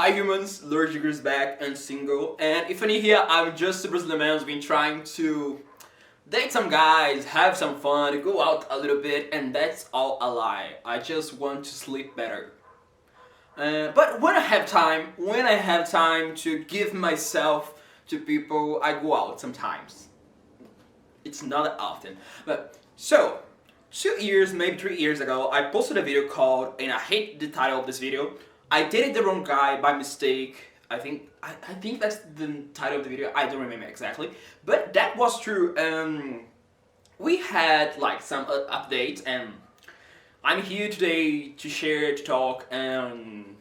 Hi humans, Lord Jigger's back and single, and if you're new here, I'm just a Brazilian man who's been trying to date some guys, have some fun, go out a little bit, and that's all a lie. I just want to sleep better. But when I have time to give myself to people, I go out sometimes. It's not that often. But so, 2 years, maybe 3 years ago, I posted a video called, and I hate the title of this video, I dated the wrong guy by mistake. I think that's the title of the video. I don't remember exactly, but that was true. We had like some updates, and I'm here today to share, to talk, and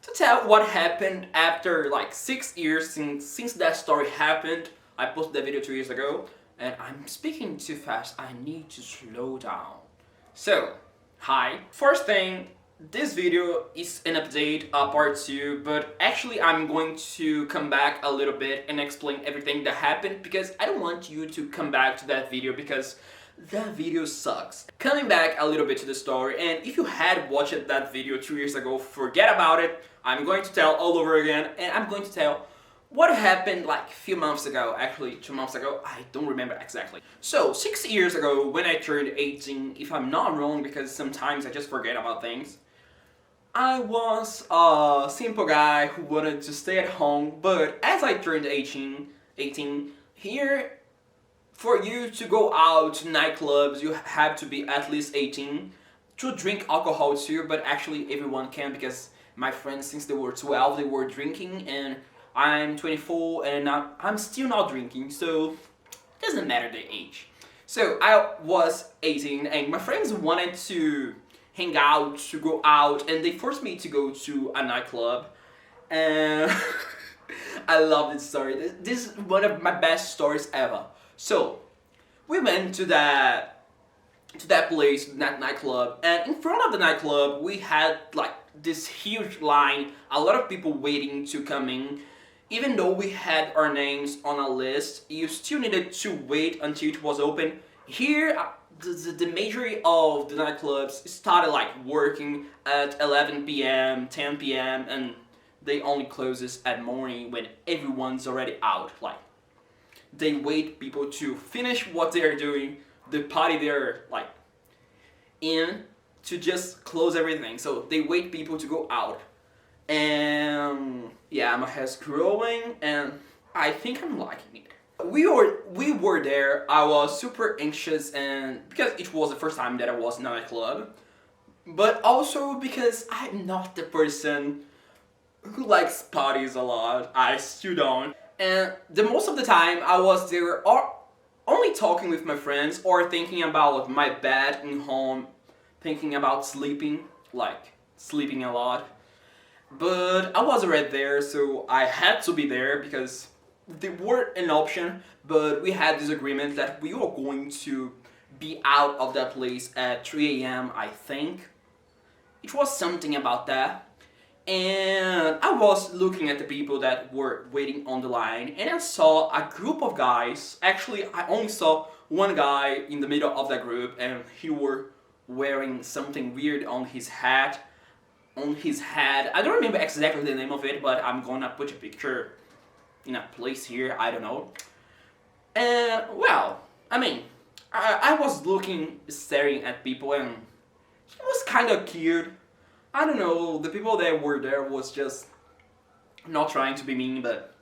to tell what happened after like 6 years since that story happened. I posted that video 2 years ago, and I'm speaking too fast. I need to slow down. So, hi. First thing. This video is an update, part 2, but actually I'm going to come back a little bit and explain everything that happened because I don't want you to come back to that video because that video sucks. Coming back a little bit to the story, and if you had watched that video 2 years ago, forget about it. I'm going to tell all over again, and I'm going to tell what happened like a few months ago, actually 2 months ago, I don't remember exactly. So, 6 years ago when I turned 18, if I'm not wrong, because sometimes I just forget about things, I was a simple guy who wanted to stay at home, but as I turned 18, here, for you to go out to nightclubs, you have to be at least 18, to drink alcohol too, but actually everyone can because my friends, since they were 12, they were drinking, and I'm 24 and I'm still not drinking, so it doesn't matter the age. So I was 18 and my friends wanted to hang out, to go out, and they forced me to go to a nightclub, and I love this story. This is one of my best stories ever. So we went to that place, that nightclub, and in front of the nightclub we had like this huge line, a lot of people waiting to come in. Even though we had our names on a list, you still needed to wait until it was open. Here, the majority of the nightclubs started like working at 11 p.m., 10 p.m. and they only closes at morning when everyone's already out. Like, they wait people to finish what they're doing, the party they're like in, to just close everything. So they wait people to go out. And yeah, my hair's growing and I think I'm liking it. We were there. I was super anxious, and because it was the first time that I was in a nightclub, but also because I'm not the person who likes parties a lot. I still don't. And the most of the time I was there or only talking with my friends or thinking about my bed in home, thinking about sleeping, like sleeping a lot. But I was already there, so I had to be there because they were an option, but we had this agreement that we were going to be out of that place at 3 a.m. I think. It was something about that. And I was looking at the people that were waiting on the line, and I saw a group of guys. Actually, I only saw one guy in the middle of that group, and he were wearing something weird on his hat. I don't remember exactly the name of it, but I'm gonna put a picture in a place here, I don't know. And well, I mean, I was staring at people, and it was kind of cute. I don't know, the people that were there was just not trying to be mean, but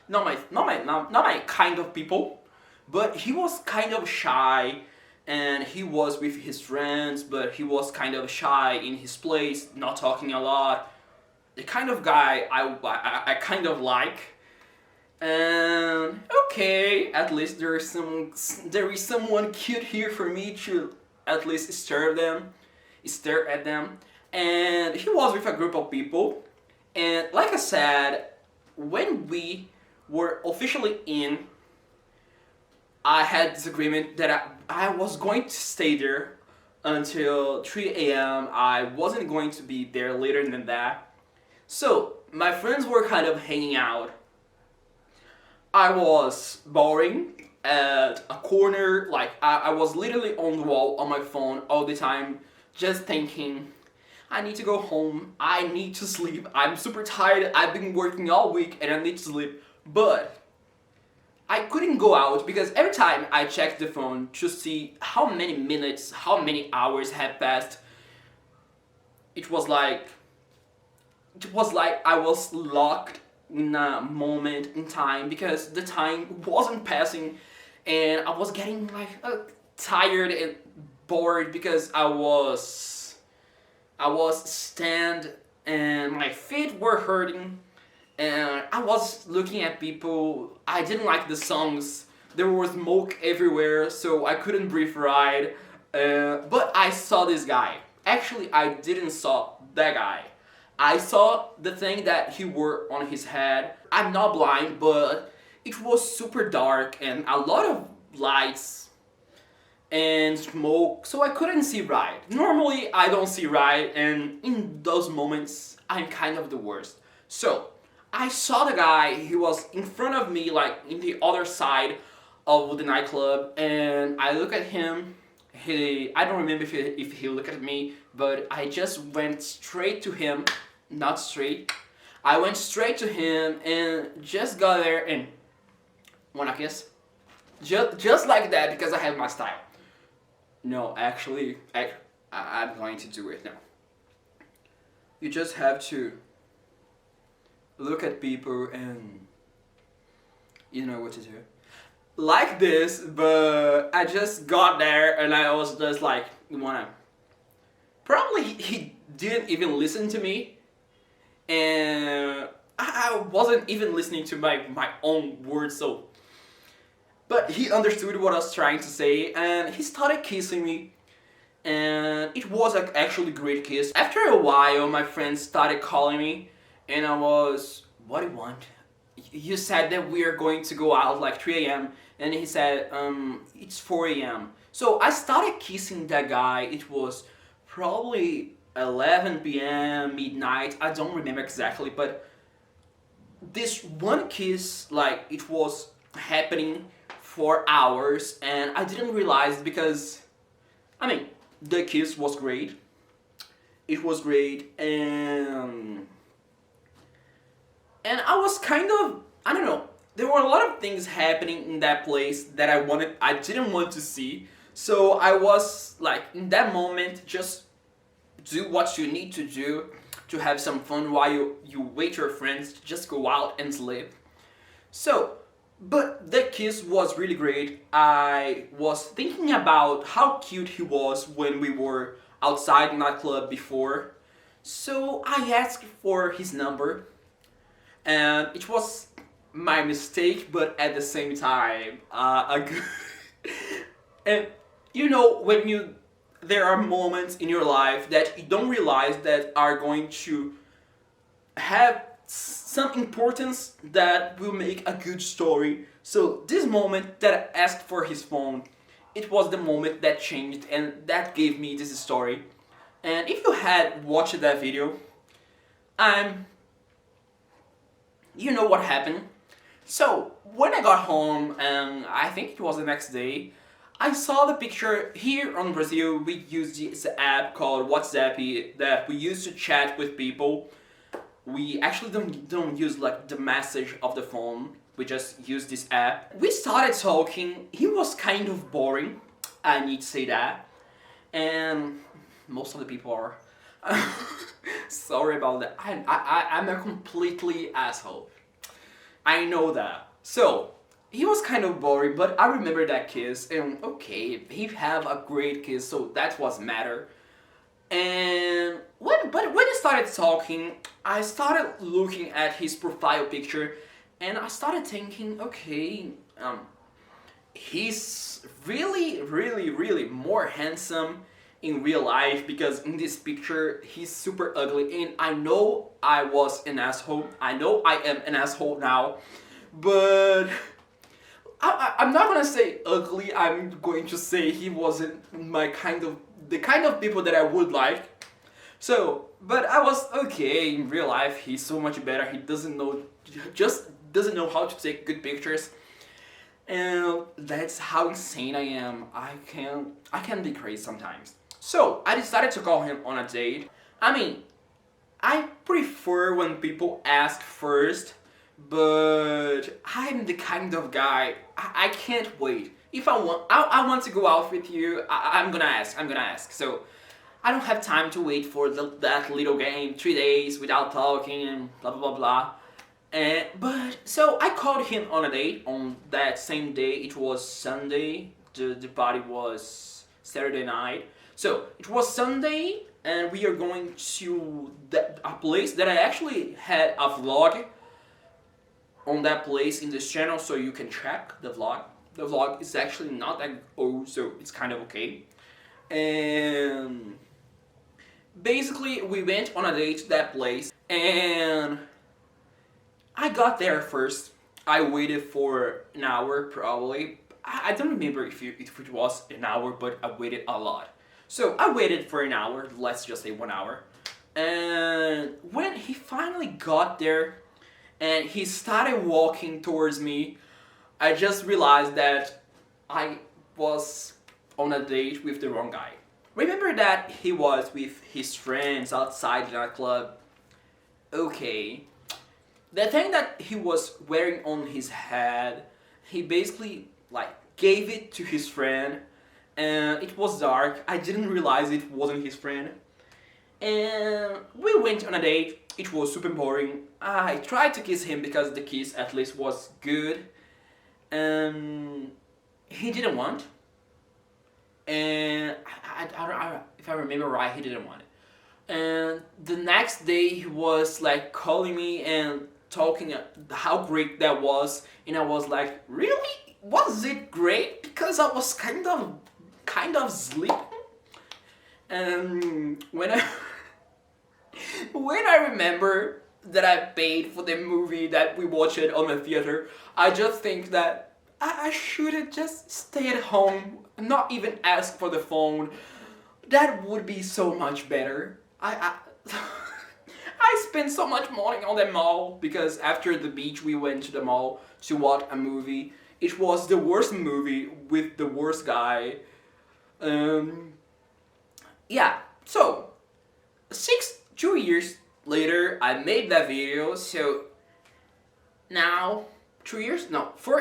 not my kind of people. But he was kind of shy, and he was with his friends, but he was kind of shy in his place, not talking a lot. The kind of guy I kind of like. And okay, at least there is someone cute here for me to at least stare at them. And he was with a group of people, and like I said, when we were officially in, I had this agreement that I was going to stay there until 3 a.m. I wasn't going to be there later than that. So my friends were kind of hanging out. I was boring at a corner, like I was literally on the wall on my phone all the time, just thinking, I need to go home, I need to sleep, I'm super tired, I've been working all week and I need to sleep. But I couldn't go out because every time I checked the phone to see how many minutes, how many hours had passed, it was like I was locked in a moment in time because the time wasn't passing, and I was getting like tired and bored because I was stand and my feet were hurting, and I was looking at people. I didn't like the songs. There was smoke everywhere, so I couldn't breathe right. But I saw this guy. Actually, I didn't saw that guy. I saw the thing that he wore on his head. I'm not blind, but it was super dark and a lot of lights and smoke, so I couldn't see right. Normally, I don't see right, and in those moments, I'm kind of the worst. So, I saw the guy. He was in front of me, like in the other side of the nightclub, and I look at him. I don't remember if he looked at me, but I just went straight to him. Not straight. I went straight to him and just got there and wanna kiss? Just like that, because I have my style. No, actually, I'm going to do it now. You just have to look at people and you know what to do. Like this, but I just got there and I was just like, you wanna... Probably he didn't even listen to me, and I wasn't even listening to my own words, so... But he understood what I was trying to say, and he started kissing me, and it was actually a great kiss. After a while, my friends started calling me, and I was, what do you want? You said that we are going to go out like 3 a.m. and he said, it's 4 a.m. So I started kissing that guy. It was probably 11 p.m., midnight, I don't remember exactly, but this one kiss, like, it was happening for hours, and I didn't realize because, I mean, the kiss was great. It was great, and I was kind of, I don't know, there were a lot of things happening in that place that I didn't want to see. So I was like, in that moment, just do what you need to do to have some fun while you wait your friends to just go out and sleep. So, but the kiss was really great. I was thinking about how cute he was when we were outside the nightclub before. So I asked for his number, and it was my mistake, but at the same time, and you know, when there are moments in your life that you don't realize that are going to have some importance that will make a good story. So this moment that I asked for his phone, it was the moment that changed and that gave me this story. And if you had watched that video, you know what happened. So when I got home, and I think it was the next day, I saw the picture. Here in Brazil, we use this app called WhatsApp that we use to chat with people. We actually don't use like the message of the phone. We just use this app. We started talking. He was kind of boring, I need to say that. And most of the people are. Sorry about that. I'm a completely asshole. I know that. So, he was kind of boring, but I remember that kiss, and okay, he have a great kiss, so that was matter. And when he started talking, I started looking at his profile picture, and I started thinking, okay, he's really more handsome in real life, because in this picture he's super ugly, and I know I was an asshole. I know I am an asshole now, but I'm not gonna say ugly. I'm going to say he wasn't the kind of people that I would like. So, but I was okay in real life. He's so much better. He just doesn't know how to take good pictures. And that's how insane I am. I can be crazy sometimes. So I decided to call him on a date. I mean, I prefer when people ask first, but I'm the kind of guy I can't wait. If I want to go out with you. I'm gonna ask. I'm gonna ask. So I don't have time to wait for that little game 3 days without talking and blah blah blah blah. And but so I called him on a date on that same day. It was Sunday. The party was Saturday night. So it was Sunday, and we are going to a place that I actually had a vlog on that place in this channel, so you can check the vlog. The vlog is actually not that old, so it's kind of okay. And basically, we went on a date to that place, and I got there first. I waited for an hour probably. I don't remember if it was an hour, but I waited a lot. So I waited for an hour, let's just say 1 hour. And when he finally got there and he started walking towards me, I just realized that I was on a date with the wrong guy. Remember that he was with his friends outside the nightclub? Okay. The thing that he was wearing on his head, he basically like gave it to his friend, and it was dark. I didn't realize it wasn't his friend. And we went on a date. It was super boring. I tried to kiss him because the kiss at least was good. And he didn't want. And if I remember right, he didn't want it. And the next day he was like calling me and talking how great that was. And I was like, really? Was it great? Because I was kind of sleeping. And when I remember that I paid for the movie that we watched on the theater, I just think that I should have just stayed at home, not even ask for the phone. That would be so much better. I spent so much money on the mall because after the beach we went to the mall to watch a movie. It was the worst movie with the worst guy. Yeah, so 2 years later I made that video. So now 4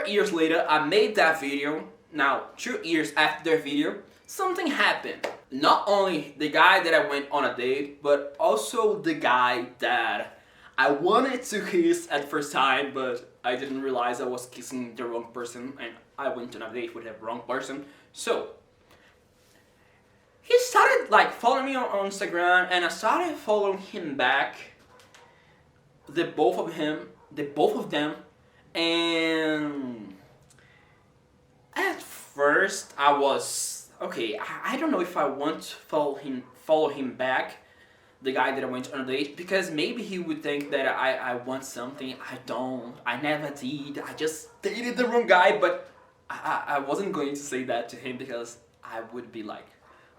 years later I made that video. Now 2 years after the video, something happened. Not only the guy that I went on a date, but also the guy that I wanted to kiss at first time, but I didn't realize I was kissing the wrong person and I went on a date with the wrong person. So he started like following me on Instagram, and I started following him back. The both of them, and at first I was okay. I don't know if I want to follow him back, the guy that I went on a date, because maybe he would think that I want something. I don't. I never did. I just dated the wrong guy, but I wasn't going to say that to him because I would be like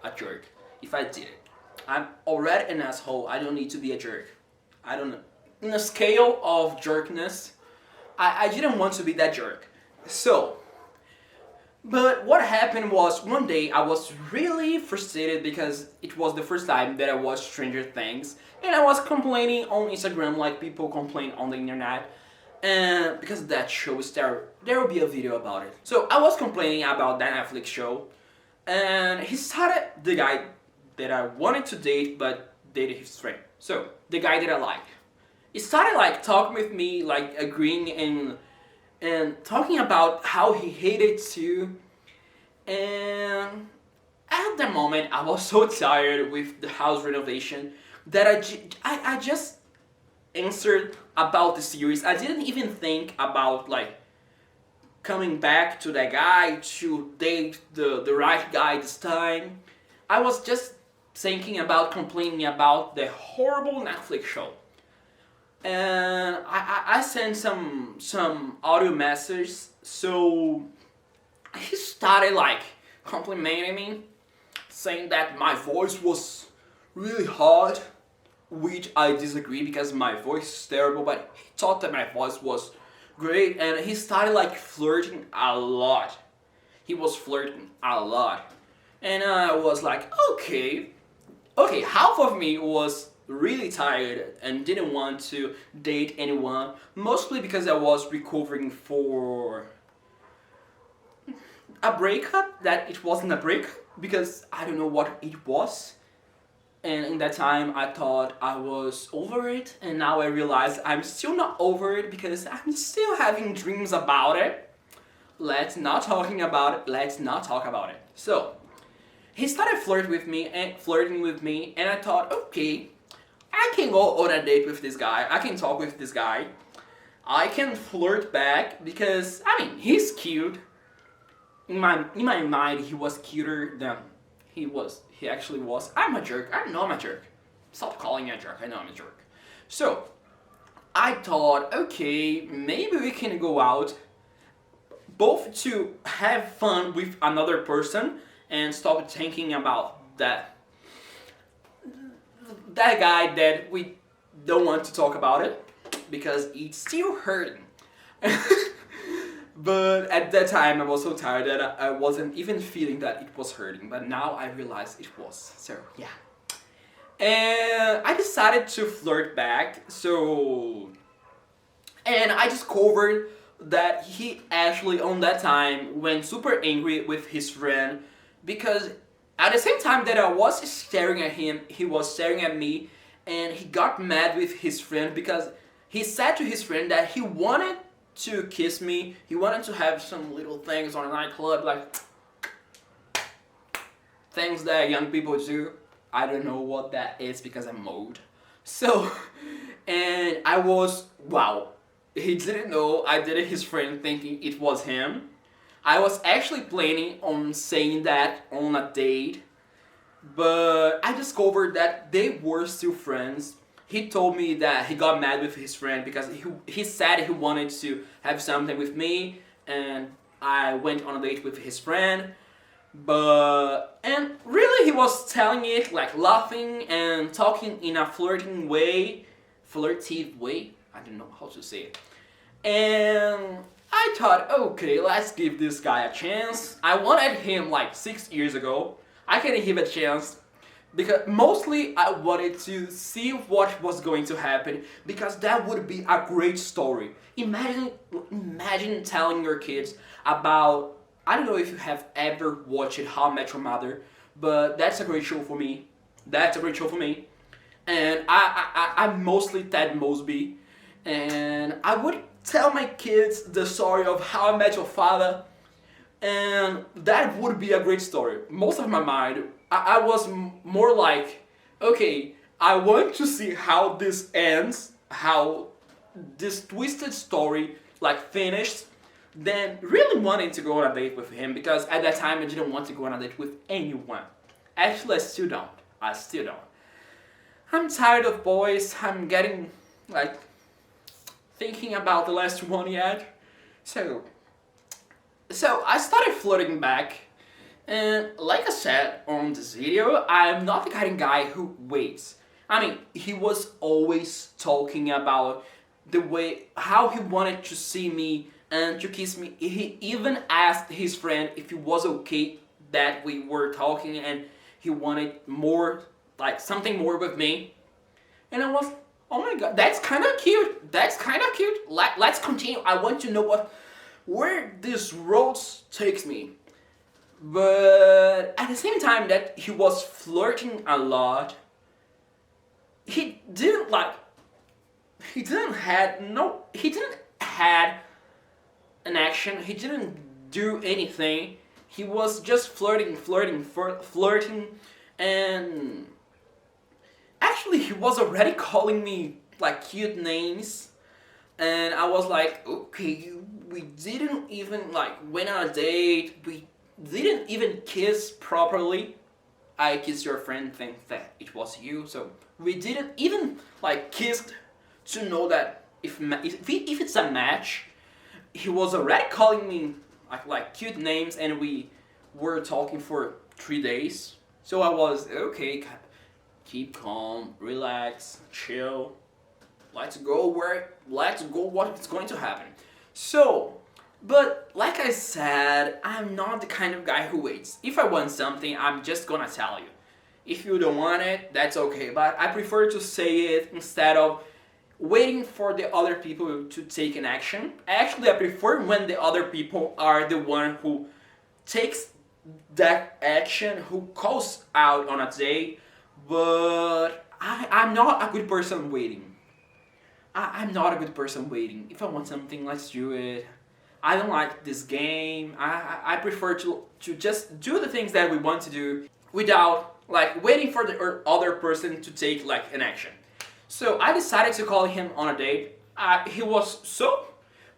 a jerk if I did it. I'm already an asshole. I don't need to be a jerk. I don't know. In a scale of jerkness, I didn't want to be that jerk. So, but what happened was one day I was really frustrated because it was the first time that I watched Stranger Things, and I was complaining on Instagram like people complain on the internet, and because that show is terrible, there will be a video about it. So I was complaining about that Netflix show, and he started, the guy that I wanted to date but dated his friend. So the guy that I like, he started like talking with me, like agreeing and talking about how he hated too. And at the moment I was so tired with the house renovation that I just answered about the series. I didn't even think about like coming back to that guy to date the right guy this time. I was just thinking about complaining about the horrible Netflix show. And I sent some audio messages, so he started like complimenting me, saying that my voice was really hard, which I disagree because my voice is terrible, but he thought that my voice was great, and he started like flirting a lot. He was flirting a lot. And I was like, okay, half of me was really tired and didn't want to date anyone, mostly because I was recovering for a breakup that it wasn't a breakup because I don't know what it was. And in that time, I thought I was over it, and now I realize I'm still not over it because I'm still having dreams about it. Let's not talking about it. Let's not talk about it. So he started flirting with me, and I thought, okay, I can go on a date with this guy. I can talk with this guy. I can flirt back because I mean he's cute. In my mind, he was cuter than he was. He actually was. I'm a jerk. I know I'm a jerk. Stop calling me a jerk. I know I'm a jerk. So I thought, okay, maybe we can go out, both to have fun with another person and stop thinking about that guy that we don't want to talk about it because it's still hurting. But at that time I was so tired that I wasn't even feeling that it was hurting, but now I realize it was. So yeah. And I decided to flirt back, and I discovered that he actually on that time went super angry with his friend because at the same time that I was staring at him, he was staring at me, and he got mad with his friend because he said to his friend that he wanted to kiss me, he wanted to have some little things on a nightclub, like things that young people do. I don't know what that is because I'm old. So, and I was, wow, he didn't know, I did it, his friend thinking it was him. I was actually planning on saying that on a date, but I discovered that they were still friends. He told me that he got mad with his friend because he said he wanted to have something with me, and I went on a date with his friend. And really he was telling it like laughing and talking in a flirty way, I don't know how to say it. And I thought, okay, let's give this guy a chance. I wanted him like 6 years ago. I can give a chance because mostly I wanted to see what was going to happen because that would be a great story. Imagine telling your kids about, I don't know if you have ever watched How I Met Your Mother, but that's a great show for me. And I'm mostly Ted Mosby, and I would tell my kids the story of How I Met Your Father, and that would be a great story. Most of my mind, I was more like, okay, I want to see how this ends, how this twisted story like finished, then really wanting to go on a date with him because at that time I didn't want to go on a date with anyone. Actually, I still don't. I'm tired of boys. I'm getting like thinking about the last one yet. So I started flirting back, and like I said on this video, I'm not the kind of guy who waits. I mean, he was always talking about the way how he wanted to see me and to kiss me. He even asked his friend if it was okay that we were talking and he wanted more, like something more with me. And I was, oh my god, that's kind of cute. Let's continue. I want to know where this road takes me. But at the same time that he was flirting a lot, he didn't had an action. He didn't do anything. He was just flirting, and actually he was already calling me like cute names, and I was like, okay, we didn't even like went on a date. We didn't even kiss properly. I kissed your friend, think that it was you. So we didn't even like kiss to know that if it's a match. He was already calling me like cute names, and we were talking for 3 days. So I was okay. Keep calm, relax, chill. Let's go what's going to happen. So, but like I said, I'm not the kind of guy who waits. If I want something, I'm just gonna tell you. If you don't want it, that's okay. But I prefer to say it instead of waiting for the other people to take an action. Actually, I prefer when the other people are the one who takes that action, who calls out on a date. But I'm not a good person waiting. I'm not a good person waiting. If I want something, let's do it. I don't like this game. I prefer to just do the things that we want to do without like waiting for the other person to take like an action. So I decided to call him on a date. He was so,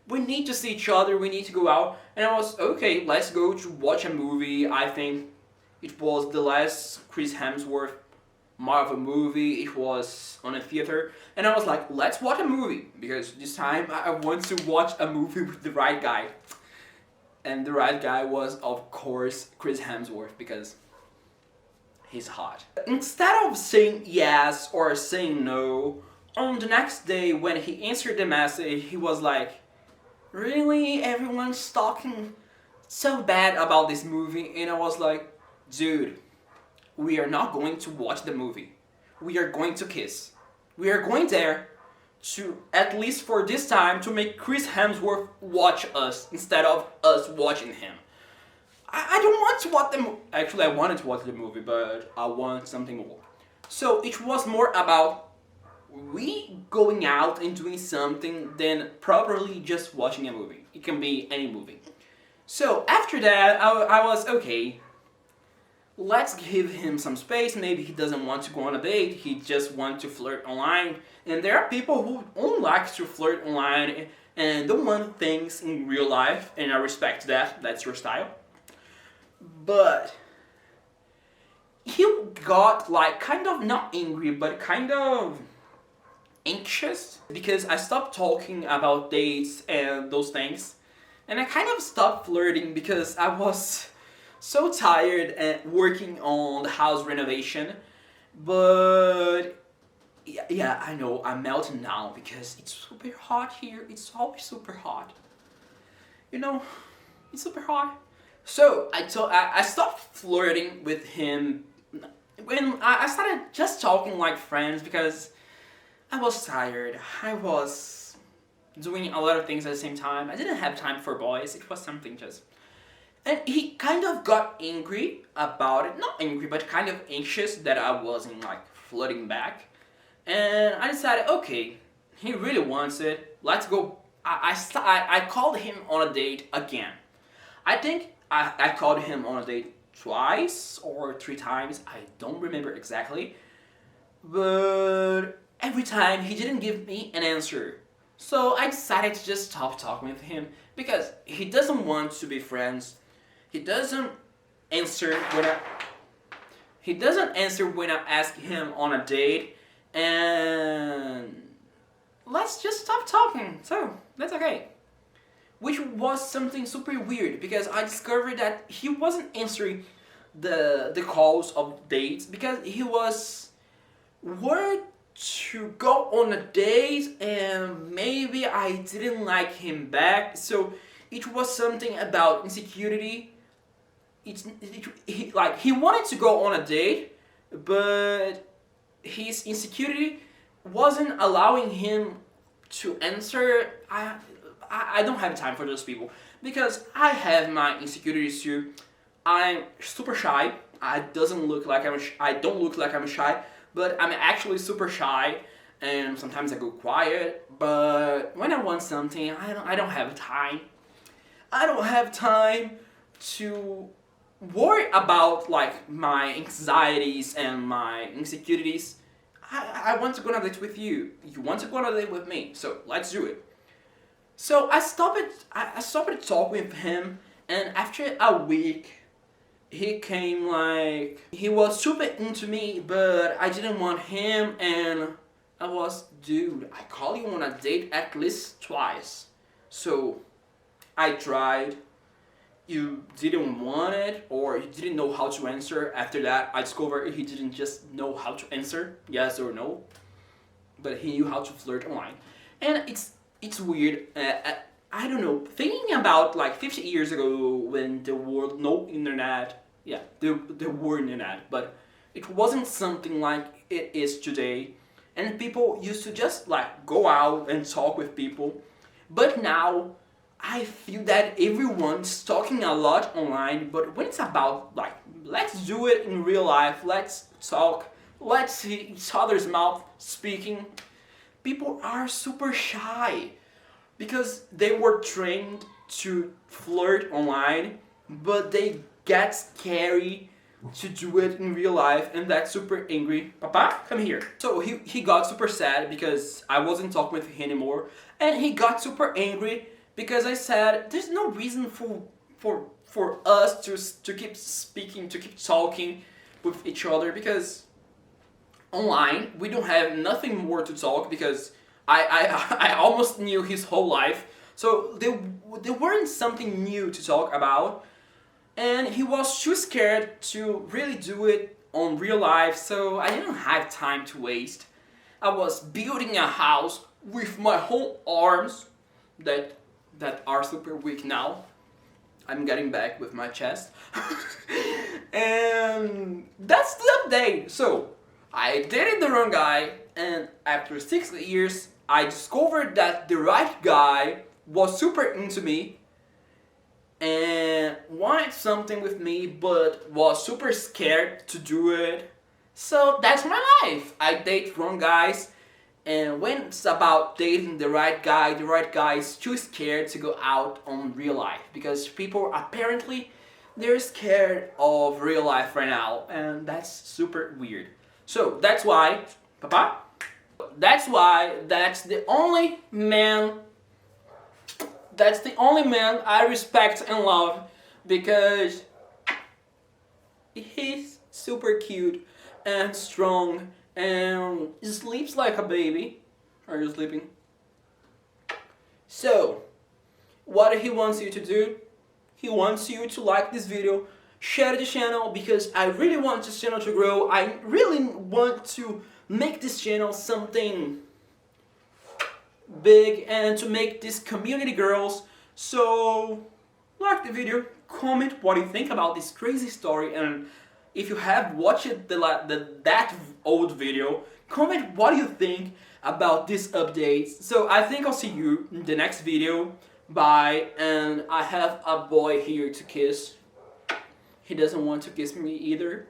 we need to see each other, we need to go out. And I was, okay, let's go to watch a movie. I think it was the last Chris Hemsworth Marvel movie. It was on a theater. And I was like, let's watch a movie. Because this time I want to watch a movie with the right guy. And the right guy was, of course, Chris Hemsworth, because he's hot. Instead of saying yes or saying no, on the next day when he answered the message, he was like, really? Everyone's talking so bad about this movie? And I was like, dude, we are not going to watch the movie. We are going to kiss. We are going there to, at least for this time, to make Chris Hemsworth watch us instead of us watching him. I don't want to watch the movie. Actually, I wanted to watch the movie, but I want something more. So it was more about we going out and doing something than properly just watching a movie. It can be any movie. So after that, I was okay. Let's give him some space. Maybe he doesn't want to go on a date. He just wants to flirt online. And there are people who only like to flirt online and don't want things in real life. And I respect that. That's your style. But he got like kind of not angry, but kind of anxious because I stopped talking about dates and those things. And I kind of stopped flirting because I was so tired and working on the house renovation. But yeah, I know I'm melting now because it's super hot here. It's always super hot. You know, it's super hot. So I stopped flirting with him when I started just talking like friends because I was tired. I was doing a lot of things at the same time. I didn't have time for boys. It was something just... And he kind of got angry about it. Not angry, but kind of anxious that I wasn't like flirting back. And I decided, okay, he really wants it. Let's go. I called him on a date again. I think I called him on a date twice or 3 times. I don't remember exactly. But every time he didn't give me an answer. So I decided to just stop talking with him because he doesn't want to be friends. He doesn't answer when I ask him on a date, and let's just stop talking. So that's okay. Which was something super weird because I discovered that he wasn't answering the calls of dates because he was worried to go on a date and maybe I didn't like him back. So it was something about insecurity. He wanted to go on a date, but his insecurity wasn't allowing him to answer. I don't have time for those people because I have my insecurities too. I'm super shy. I don't look like I'm shy, but I'm actually super shy, and sometimes I go quiet. But when I want something, I don't have time. I don't have time to worry about like my anxieties and my insecurities. I want to go on a date with you. You want to go on a date with me, so let's do it. So I stopped talking with him, and after a week, he came like, he was super into me, but I didn't want him, and I was, dude, I called you on a date at least twice. So I tried, you didn't want it, or you didn't know how to answer. After that, I discovered he didn't just know how to answer, yes or no, but he knew how to flirt online. And it's weird. I don't know. Thinking about like 50 years ago when there were no internet. Yeah, there were internet, but it wasn't something like it is today, and people used to just like go out and talk with people. But now I feel that everyone's talking a lot online, but when it's about like let's do it in real life, let's talk, let's see each other's mouth speaking, people are super shy because they were trained to flirt online, but they get scary to do it in real life, and that's super angry. Papa, come here. So he got super sad because I wasn't talking with him anymore, and he got super angry because I said there's no reason for us to keep speaking, to keep talking with each other, because online we don't have nothing more to talk, because I almost knew his whole life, so there weren't something new to talk about, and he was too scared to really do it on real life, so I didn't have time to waste. I was building a house with my whole arms that are super weak now. I'm getting back with my chest. And that's the update. So I dated the wrong guy, and after 6 years I discovered that the right guy was super into me and wanted something with me, but was super scared to do it. So that's my life. I date wrong guys, and when it's about dating the right guy is too scared to go out on real life, because people apparently they're scared of real life right now, and that's super weird. So that's why, Papa, that's the only man I respect and love, because he's super cute and strong and sleeps like a baby. Are you sleeping? So, what he wants you to do, he wants you to like this video, share the channel, because I really want this channel to grow. I really want to make this channel something big and to make this community girls. So like the video, comment what you think about this crazy story, and if you have watched that old video, comment what you think about this update. So I think I'll see you in the next video. Bye. And I have a boy here to kiss. He doesn't want to kiss me either.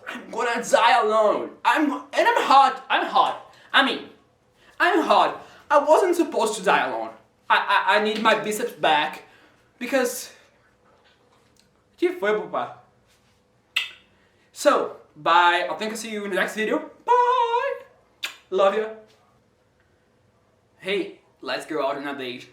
I'm gonna die alone. I'm hot. I'm hot. I wasn't supposed to die alone. I need my biceps back, because... Que foi, papá? So, bye. I think I'll see you in the next video. Bye. Love you. Hey, let's go out on a date.